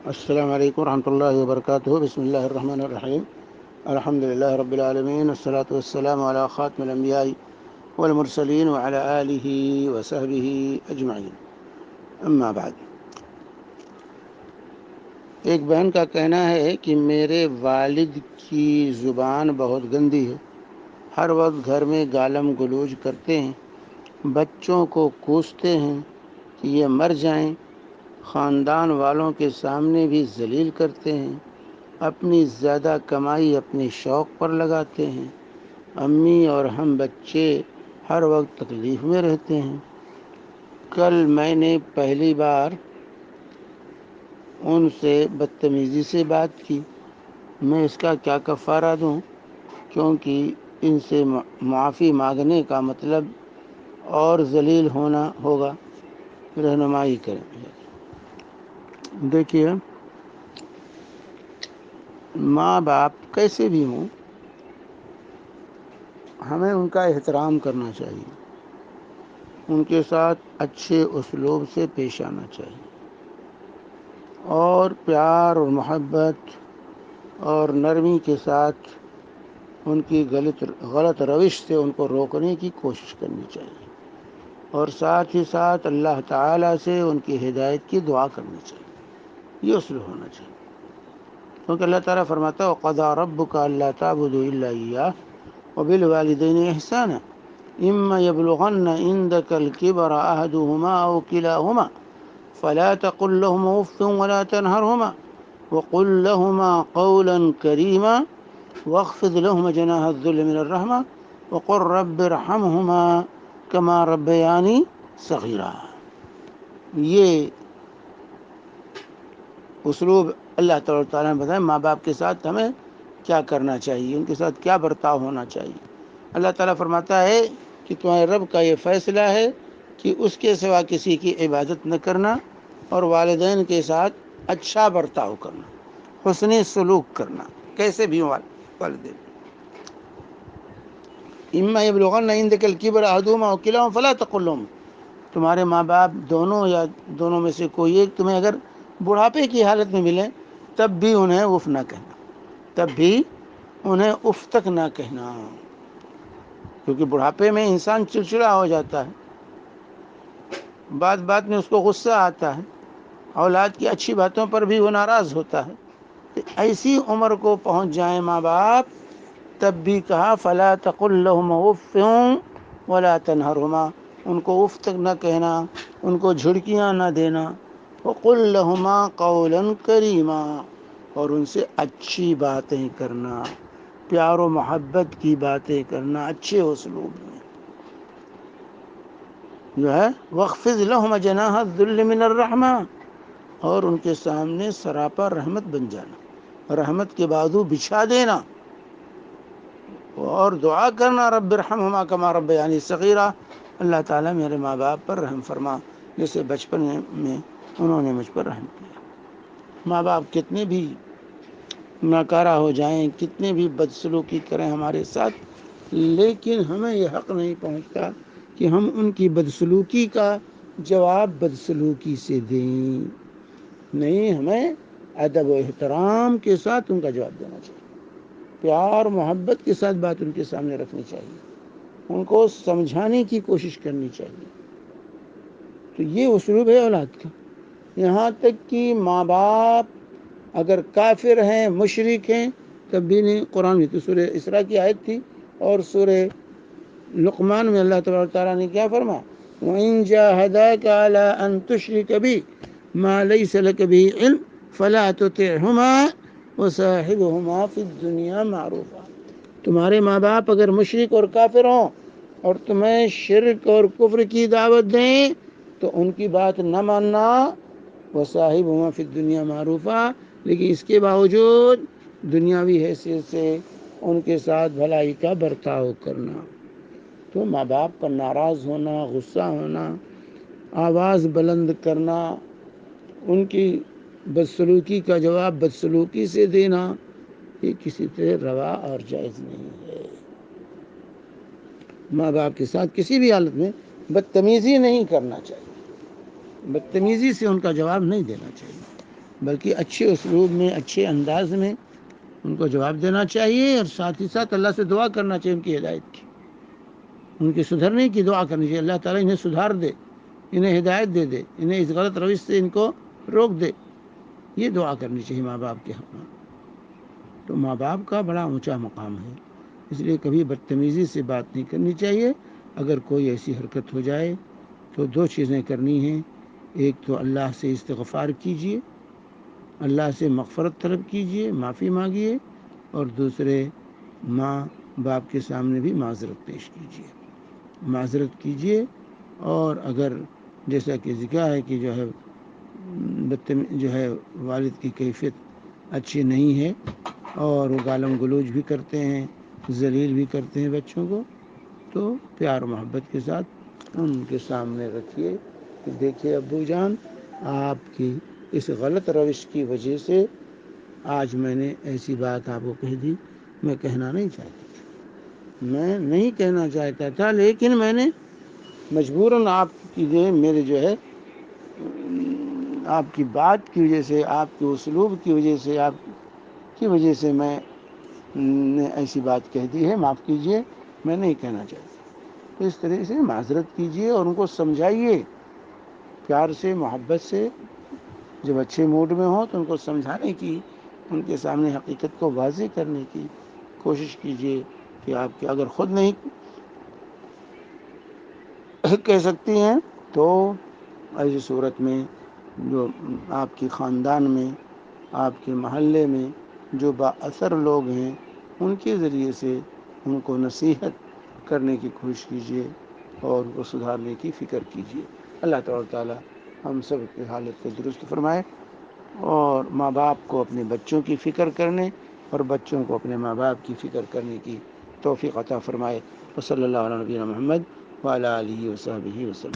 السلام علیکم ورحمۃ اللہ وبرکاتہ. بسم اللہ الرحمن الرحیم. الحمد للہ رب العالمین والصلاة والسلام علی خاتم الانبیاء والمرسلین وعلی آلہ وصحبہ اجمعین. اما بعد. ایک بہن کا کہنا ہے کہ میرے والد کی زبان بہت گندی ہے. ہر وقت گھر میں گالم گلوچ کرتے ہیں، بچوں کو کوستے ہیں کہ یہ مر جائیں، خاندان والوں کے سامنے بھی ذلیل کرتے ہیں، اپنی زیادہ کمائی اپنے شوق پر لگاتے ہیں. امی اور ہم بچے ہر وقت تکلیف میں رہتے ہیں. کل میں نے پہلی بار ان سے بدتمیزی سے بات کی. میں اس کا کیا کفارہ دوں؟ کیونکہ ان سے معافی مانگنے کا مطلب اور ذلیل ہونا ہوگا. رہنمائی کریں. دیکھیے، ماں باپ کیسے بھی ہوں، ہمیں ان کا احترام کرنا چاہیے، ان کے ساتھ اچھے اسلوب سے پیش آنا چاہیے، اور پیار اور محبت اور نرمی کے ساتھ ان کی غلط روش سے ان کو روکنے کی کوشش کرنی چاہیے، اور ساتھ ہی ساتھ اللہ تعالیٰ سے ان کی ہدایت کی دعا کرنی چاہیے. یہ اصول ہونا چاہیے، کیونکہ اللہ تعالیٰ فرماتا ہے وَقَضَىٰ رَبُّكَ أَلَّا تَعْبُدُوا إِلَّا إِيَّاهُ وَبِالْوَالِدَيْنِ إِحْسَانًا إِمَّا يَبْلُغَنَّ عِندَكَ الْكِبَرَ أَحَدُهُمَا أَوْ كِلَاهُمَا فَلَا تَقُل لَّهُمَا أُفٍّ وَلَا تَنْهَرْهُمَا وَقُل لَّهُمَا قَوْلًا كَرِيمًا وَاخْفِضْ لَهُمَا جَنَاحَ الذُّلِّ مِنَ الرَّحْمَةِ وَقُل رَّبِّ ارْحَمْهُمَا كَمَا رَبَّيَانِي صَغِيرًا. یہ اسلوب اللہ تعالیٰ نے بتایا ماں باپ کے ساتھ ہمیں کیا کرنا چاہیے، ان کے ساتھ کیا برتاؤ ہونا چاہیے. اللہ تعالیٰ فرماتا ہے کہ تمہارے رب کا یہ فیصلہ ہے کہ اس کے سوا کسی کی عبادت نہ کرنا، اور والدین کے ساتھ اچھا برتاؤ کرنا، حسن سلوک کرنا، کیسے بھی والدین. اما یبلغن عندک الکبر احدهما او کلاهما فلا تقل لهما، تمہارے ماں باپ دونوں یا دونوں میں سے کوئی ایک تمہیں اگر بڑھاپے کی حالت میں ملے تب بھی انہیں اف نہ کہنا، تب بھی انہیں اف تک نہ کہنا، کیونکہ بڑھاپے میں انسان چڑچڑا ہو جاتا ہے، بات بات میں اس کو غصہ آتا ہے، اولاد کی اچھی باتوں پر بھی وہ ناراض ہوتا ہے. ایسی عمر کو پہنچ جائیں ماں باپ تب بھی کہا فلا تقل لهما اف ولا تنهرهما، ان کو اف تک نہ کہنا، ان کو جھڑکیاں نہ دینا. وقل لهما قولا کریما، اور ان سے اچھی باتیں کرنا، پیار و محبت کی باتیں کرنا اچھے اسلوب میں جو ہے. واخفض لهما جناح الذل من الرحمہ، اور ان کے سامنے سراپا رحمت بن جانا، رحمت کے بازو بچھا دینا، اور دعا کرنا رب ارحمہما کما ربیانی صغیرا، اللہ تعالیٰ میرے ماں باپ پر رحم فرما جیسے بچپن میں انہوں نے مجھ پر رحم کیا. ماں باپ کتنے بھی ناکارہ ہو جائیں، کتنے بھی بدسلوکی کریں ہمارے ساتھ، لیکن ہمیں یہ حق نہیں پہنچتا کہ ہم ان کی بدسلوکی کا جواب بدسلوکی سے دیں. نہیں، ہمیں ادب و احترام کے ساتھ ان کا جواب دینا چاہیے، پیار محبت کے ساتھ بات ان کے سامنے رکھنی چاہیے، ان کو سمجھانے کی کوشش کرنی چاہیے. تو یہ اسلوب ہے اولاد کا. یہاں تک کہ ماں باپ اگر کافر ہیں، مشرک ہیں، تب بھی نہیں. قرآن میں تو سورہ اسراء کی آیت تھی، اور سورہ لقمان میں اللہ تبارک تعالیٰ نے کیا فرمایا وَإِن جَاهَدَاكَ عَلَىٰ أَن تُشْرِكَ بِي مَا لَيْسَ لَكَ بِهِ عِلْمٌ فَلَا تُطِعْهُمَا وَصَاحِبْهُمَا فِي الدُّنْيَا مَعْرُوفًا. تمہارے ماں باپ اگر مشرک اور کافر ہوں اور تمہیں شرک اور کفر کی دعوت دیں تو ان کی بات نہ ماننا. وَصَاحِبْهُمَا فِي الدُّنْيَا مَعْرُوفًا، لیکن اس کے باوجود دنیاوی حیثیت سے ان کے ساتھ بھلائی کا برتاؤ کرنا. تو ماں باپ پر ناراض ہونا، غصہ ہونا، آواز بلند کرنا، ان کی بدسلوکی کا جواب بدسلوکی سے دینا، یہ کسی طرح روا اور جائز نہیں ہے. ماں باپ کے ساتھ کسی بھی حالت میں بدتمیزی نہیں کرنا چاہیے، بدتمیزی سے ان کا جواب نہیں دینا چاہیے. بلکہ اچھے اسلوب میں، اچھے انداز میں ان کو جواب دینا چاہیے، اور ساتھ ہی ساتھ اللہ سے دعا کرنا چاہیے ان کی ہدایت کی، ان کے سدھرنے کی دعا کرنی چاہیے، اللہ تعالیٰ انہیں سدھار دے، انہیں ہدایت دے دے، انہیں اس غلط روش سے ان کو روک دے، یہ دعا کرنی چاہیے ماں باپ کے حق میں۔ تو ماں باپ کا بڑا اونچا مقام ہے، اس لیے کبھی بدتمیزی سے بات نہیں کرنی چاہیے۔ اگر کوئی ایسی حرکت ہو جائے تو دو چیزیں کرنی ہیں، ایک تو اللہ سے استغفار کیجیے، اللہ سے مغفرت طلب کیجیے، معافی مانگیے، اور دوسرے ماں باپ کے سامنے بھی معذرت پیش کیجیے، معذرت کیجیے۔ اور اگر جیسا کہ ذکر ہے کہ جو ہے والد کی کیفیت اچھی نہیں ہے اور وہ گالم گلوچ بھی کرتے ہیں، ذلیل بھی کرتے ہیں بچوں کو، تو پیار و محبت کے ساتھ ان کے سامنے رکھیے کہ دیکھیے ابو جان، آپ کی اس غلط روش کی وجہ سے آج میں نے ایسی بات آپ کو کہہ دی، میں کہنا نہیں چاہتا تھا، میں نہیں کہنا چاہتا تھا، لیکن میں نے مجبوراً آپ کی میرے جو ہے آپ کی بات کی وجہ سے، آپ کے اسلوب کی وجہ سے، آپ کی وجہ سے میں نے ایسی بات کہہ دی ہے، معاف کیجیے، میں نہیں کہنا چاہتا۔ اس طرح سے معذرت کیجیے اور ان کو سمجھائیے پیار سے، محبت سے، جب اچھے موڈ میں ہوں تو ان کو سمجھانے کی، ان کے سامنے حقیقت کو واضح کرنے کی کوشش کیجیے کہ آپ کے اگر خود نہیں کہہ سکتی ہیں تو ایسی صورت میں جو آپ کے خاندان میں، آپ کے محلے میں جو با اثر لوگ ہیں، ان کے ذریعے سے ان کو نصیحت کرنے کی کوشش کیجیے اور ان کو سدھارنے کی فکر کیجیے۔ اللہ تعالیٰ ہم سب کی حالت کو درست فرمائے، اور ماں باپ کو اپنے بچوں کی فکر کرنے اور بچوں کو اپنے ماں باپ کی فکر کرنے کی توفیق عطا فرمائے۔ وصلی اللہ علیہ نبینا محمد وعلی آلہ وصحبہ وسلم۔